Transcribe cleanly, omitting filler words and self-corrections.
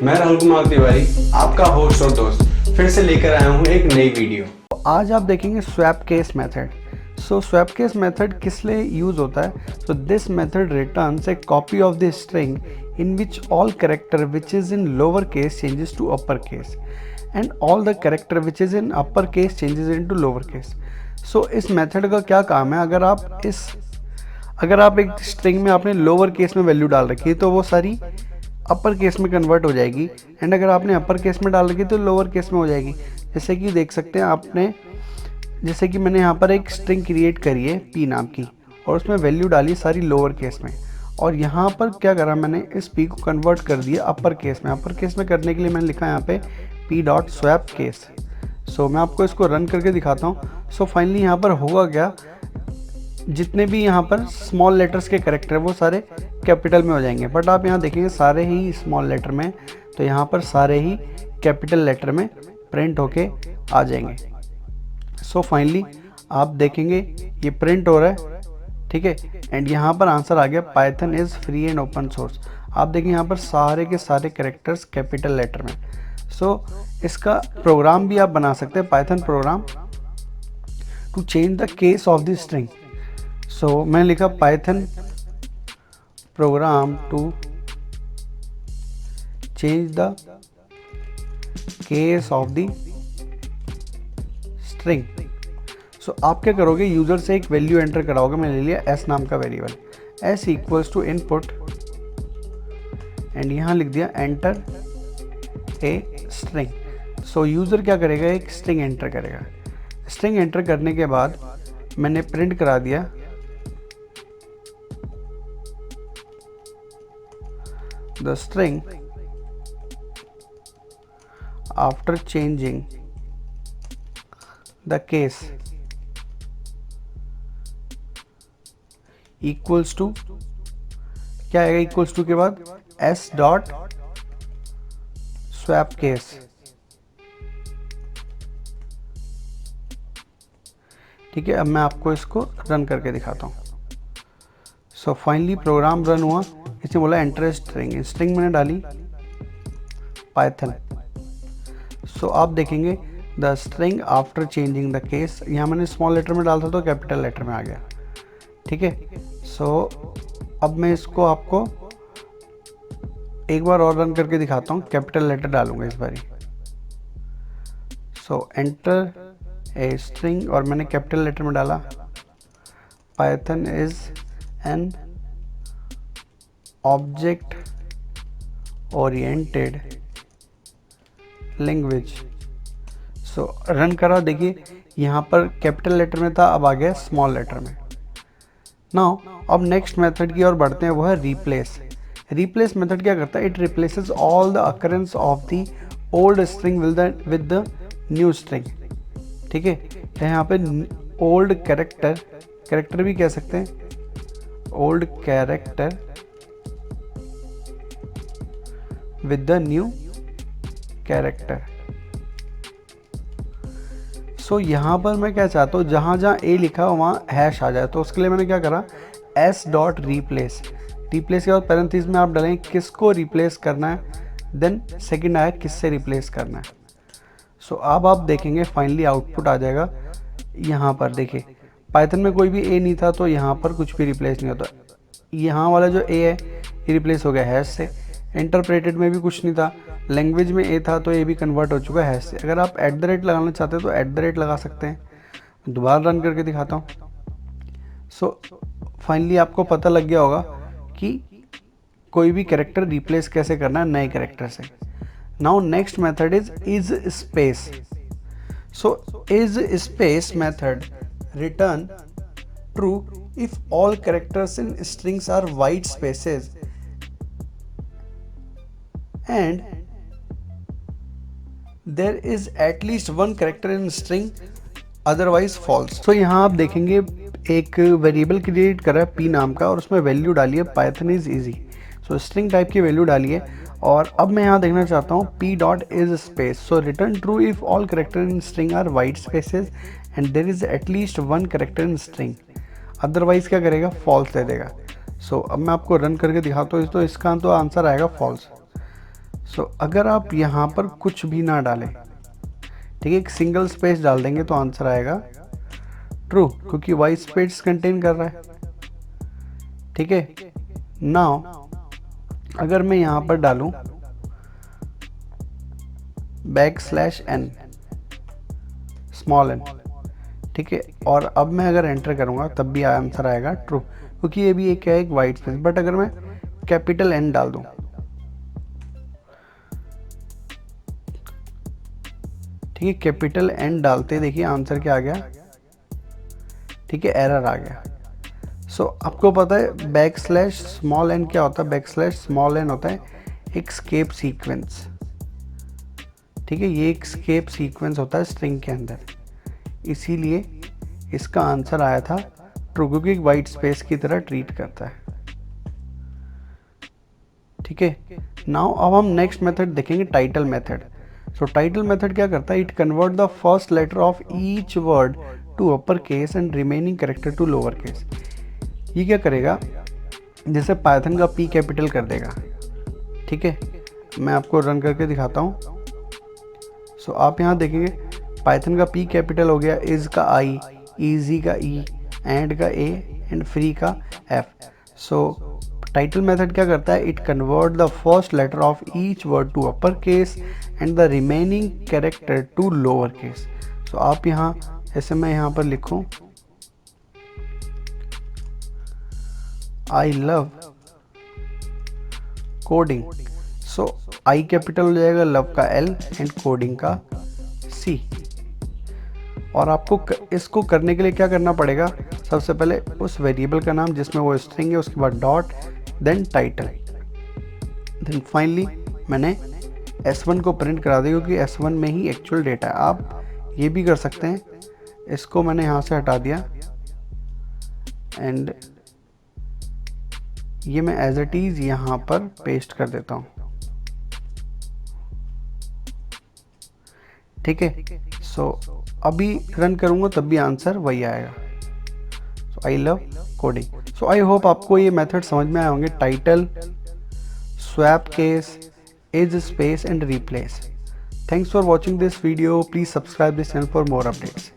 मैं राहुल कुमार तिवारी, आपका होस्ट और दोस्त, फिर से लेकर आया हूँ एक नई वीडियो। आज आप देखेंगे swap case method. Swap case method किस लिए यूज होता है? This method returns A copy of the string in which all character which is in lower case changes to upper case and all the character which is in upper case changes into lower case. इस method का क्या काम है? अगर आप एक string में आपने लोअर केस में वैल्यू डाल रखी है तो वो सारी अपर केस में कन्वर्ट हो जाएगी, एंड अगर आपने अपर केस में डाल रखी तो लोअर केस में हो जाएगी। जैसे कि देख सकते हैं आपने, जैसे कि मैंने यहाँ पर एक स्ट्रिंग क्रिएट करी है पी नाम की, और उसमें वैल्यू डाली सारी लोअर केस में, और यहाँ पर क्या करा मैंने, इस पी को कन्वर्ट कर दिया अपर केस में। अपर केस में करने के लिए मैंने लिखा यहाँ पे पी डॉट स्वैप केस। मैं आपको इसको रन करके दिखाता हूँ। फाइनली यहाँ पर होगा क्या, जितने भी यहाँ पर स्मॉल लेटर्स के कैरेक्टर वो सारे कैपिटल में हो जाएंगे, बट आप यहाँ देखेंगे सारे ही स्मॉल लेटर में, तो यहाँ पर सारे ही कैपिटल लेटर में प्रिंट होके आ जाएंगे। फाइनली आप देखेंगे ये प्रिंट हो रहा है, ठीक है। एंड यहाँ पर आंसर आ गया, Python is free and open source. आप देखें यहाँ पर सारे के सारे कैरेक्टर्स कैपिटल लेटर में। इसका प्रोग्राम भी आप बना सकते हैं, Python program to change the case of the string. मैंने लिखा Python program to change the case of the string. आप क्या करोगे, यूजर से एक वैल्यू एंटर कराओगे। मैंने ले लिया एस नाम का variable, S equals to input, and यहाँ लिख दिया एंटर ए स्ट्रिंग। यूजर क्या करेगा, एक स्ट्रिंग एंटर करेगा। स्ट्रिंग एंटर करने के बाद मैंने प्रिंट करा दिया the string after changing the case equals to, क्या आएगा इक्वल्स टू के बाद, एस डॉट स्वैप केस। ठीक है, अब मैं आपको इसको रन करके दिखाता हूँ। फाइनली प्रोग्राम रन हुआ। इसने बोला एंटर स्ट्रिंग, स्ट्रिंग मैंने डाली पाइथन। आप देखेंगे the string after changing the case, यहाँ मैंने स्मॉल लेटर में डाला था तो कैपिटल लेटर में आ गया, ठीक है। अब मैं इसको आपको एक बार और रन करके दिखाता हूँ, कैपिटल लेटर डालूंगा इस बारी। एंटर ए स्ट्रिंग, और मैंने कैपिटल लेटर में डाला Python is an object oriented language. Run करा, देखिए यहाँ पर कैपिटल लेटर में था, अब आ गया स्मॉल लेटर में। नाउ अब नेक्स्ट मेथड की ओर बढ़ते हैं, वो है रिप्लेस। रिप्लेस मेथड क्या करता है, it replaces all the occurrence of the old string with the new string. ठीक है, यहाँ पे ओल्ड कैरेक्टर भी कह सकते हैं, old character with the new character. यहाँ पर मैं क्या चाहता हूँ, जहाँ जहाँ ए लिखा हो वहाँ हैश आ जाए, तो उसके लिए मैंने क्या करा, एस डॉट रिप्लेस। रिप्लेस के बाद पैरेंथेसिस में आप डालेंगे किसको रिप्लेस करना है, देन सेकंड आया किससे रिप्लेस करना है। अब आप देखेंगे फाइनली आउटपुट आ जाएगा। यहाँ पर देखिए पाइथन में कोई भी ए नहीं था, तो यहाँ पर कुछ भी रिप्लेस नहीं होता। यहाँ वाला जो ए है ये रिप्लेस हो गया हैश से। इंटरप्रेटेड में भी कुछ नहीं था, लैंग्वेज में ए था तो ये भी कन्वर्ट हो चुका है हैश से। अगर आप @ लगाना चाहते हो तो @ लगा सकते हैं। दोबारा रन करके दिखाता हूँ। फाइनली आपको पता लग गया होगा कि कोई भी कैरेक्टर रिप्लेस कैसे करना है नए कैरेक्टर से। Now next method is space. Is space method return true if all characters in strings are white spaces and there is at least one character in string, otherwise false। यहाँ आप देखेंगे एक variable create करा है p नाम का, और उसमें वैल्यू डाली है Python is easy. String type की वैल्यू डाली है, और अब मैं यहाँ देखना चाहता हूँ p dot is space. Return true if all character in string are white spaces and there is at least one character in string, otherwise क्या करेगा, फॉल्स दे देगा। अब मैं आपको रन करके दिखाता हूँ, तो इसका तो आंसर आएगा फॉल्स। सो अगर आप यहाँ पर कुछ भी ना डालें, ठीक है, एक सिंगल स्पेस डाल देंगे तो आंसर आएगा ट्रू, क्योंकि वाइट स्पेस कंटेन कर रहा है। ठीक है, नाउ अगर मैं यहाँ पर डालूं \n स्मॉल n, ठीक है, और अब मैं अगर एंटर करूंगा तब भी आंसर आएगा ट्रू, क्योंकि ये भी एक है एक वाइट स्पेस। बट अगर मैं कैपिटल N डाल दूं, ठीक है, कैपिटल N डालते देखिए आंसर क्या आ गया, ठीक है, एरर आ गया। सो आपको पता है \n क्या होता है? \n होता है एक स्केप सीक्वेंस, ठीक है, ये एक स्केप सीक्वेंस होता है स्ट्रिंग के अंदर, इसीलिए इसका आंसर आया था ट्रू, क्योंकि एक वाइट स्पेस की तरह ट्रीट करता है। ठीक है, नाउ अब हम नेक्स्ट मेथड देखेंगे, title method. So title method क्या करता है? It convert the first letter of each word to upper case and remaining character to lower case. ये क्या करेगा? जैसे पाइथन का P कैपिटल कर देगा, ठीक है, मैं आपको रन करके दिखाता हूँ। सो आप यहाँ देखेंगे पाइथन का P कैपिटल हो गया, इज का I, इजी का E, एंड का A एंड फ्री का F। सो टाइटल मेथड क्या करता है? It convert the first letter of each word to upper case and the remaining character to lower case. So आप यहाँ ऐसे मैं यहाँ पर लिखूँ I love coding, so I capital हो जाएगा, लव का L एंड कोडिंग का C। और आपको इसको करने के लिए क्या करना पड़ेगा? सबसे पहले उस वेरिएबल का नाम जिसमें वो स्ट्रिंग है, उसके बाद dot, then title, then finally मैंने S1 को प्रिंट करा दिया, क्योंकि S1 में ही एक्चुअल डेटा है। आप ये भी कर सकते हैं, इसको मैंने यहाँ से हटा दिया एंड ये मैं एज इट इज यहाँ पर पेस्ट कर देता हूँ। ठीक है, सो अभी रन करूँगा तब भी आंसर वही आएगा। So I love coding. So I hope आपको ये मेथड समझ में आए होंगे, title, swap case, is space and replace. Thanks for watching this video. Please subscribe this channel for more updates.